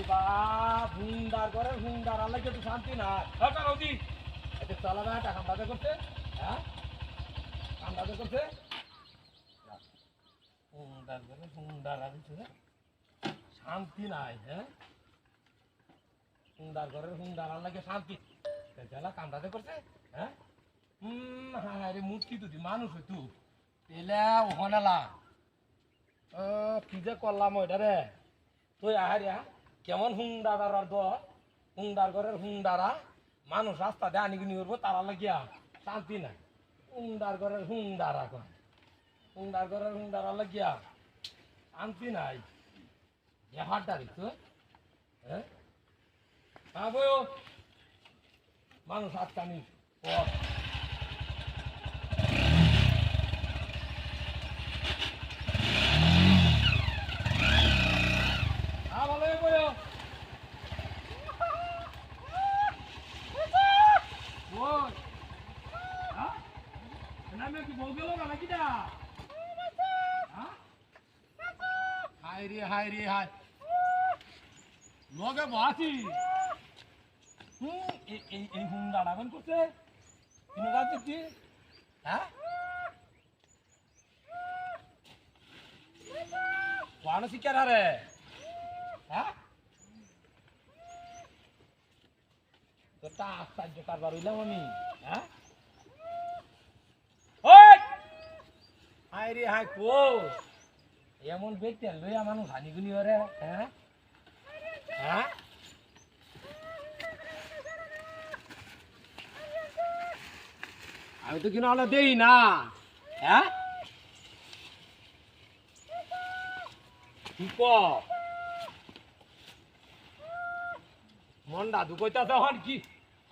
বাপ হুন্ডার করে হুন্ডার আল্লাহ তো শান্তি না এটা চলা না কামড়াতে করছে হ্যাঁ কামড়াতে করছে হুন্ডার করে হুন্ডার আছে শান্তি নাই হ্যাঁ হুন্ডার করে হুন্ডার আল্লাহকে শান্তি জেলা কামড়াতে করছে হ্যাঁ হ্যাঁ রে মূর্তি তুই মানুষ হইতু পেলে ওখানে লা কি যে করলাম ওইটা রে তুই আহারিয়া কেমন হুন্ডার দ হুন্ডার ঘরের হুন্ডারা মানুষ রাস্তা দিয়ে আনি কিনি করবো তারা লাগিয়া শান্তি নাই হুন্ডার ঘরের হুন্ডারা কয় হুন্ডার ঘরের হুন্ডারা লাগিয়া শান্তি নাই ব্যাপারটা দেখছো হ্যাঁ বই মানুষ আটকানি পথ হাই রে হাই লগে বসি এই হুন্ডা ডাবেন করছে কিনে যাচ্ছে হ্যাঁ ওয়ানো শিকার হারে হ্যাঁ তোরটা আশ্চর্য কারবার হইলাম আমি হ্যাঁ হাই রে হাই কো এমন ব্যক্তি লইয়া মানুষ হানিগুনি ওরে হ্যাঁ হ্যাঁ আমি তো কিনা হলে দেই না হ্যাঁ ঠিক মনটা দুকইতাছে হন কি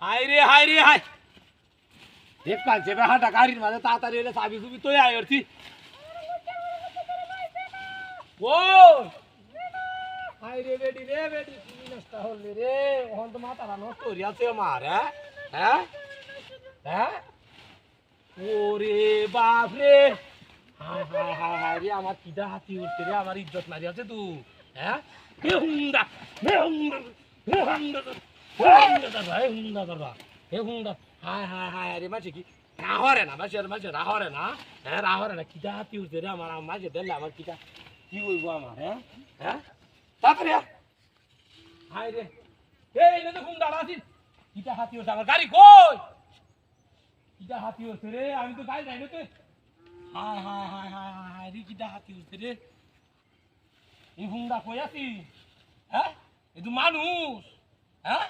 হাই রে হাই দেখ পাইছে বেহাটা গাড়ির মাঝে তাড়াতাড়ি এলে চাবি চুবি তো আয় অর্থি ও হাই রে বেডি তুমি নষ্ট হলি রে ওখান তো মাথাটা নষ্ট হয়ে আছে আমার হ্যাঁ হ্যাঁ হ্যাঁ ওরে বাপ রে হাই হাই হাই হাই রে আমার কিদা হাতি উঠছে রে আমার ইজ্জত মারি আছে তুই হ্যাঁ হে হুন্ডা হে হুন্ডা হাই হাই হাই রে মাঝে কি রাহরে না মাঝে রাহরে না হ্যাঁ রাহরে না কিদা হাতি উঠছে রে আমার মাঝে দিলে আমার কিদা কি বলবো আমার হ্যাঁ হ্যাঁ তাড়াতাড়ি হাই রে এই না তো হুন্ডা আছিস কিদা হাতি উঠছে আমার গাড়ি কই কিদা হাতি উঠছে রে আমি তো গাড়ি যাই না তো high high high high high রে কিদা হাতি উঠছে রে এই হুন্ডা কই আছিস হ্যাঁ এ তো মানুষ হ্যাঁ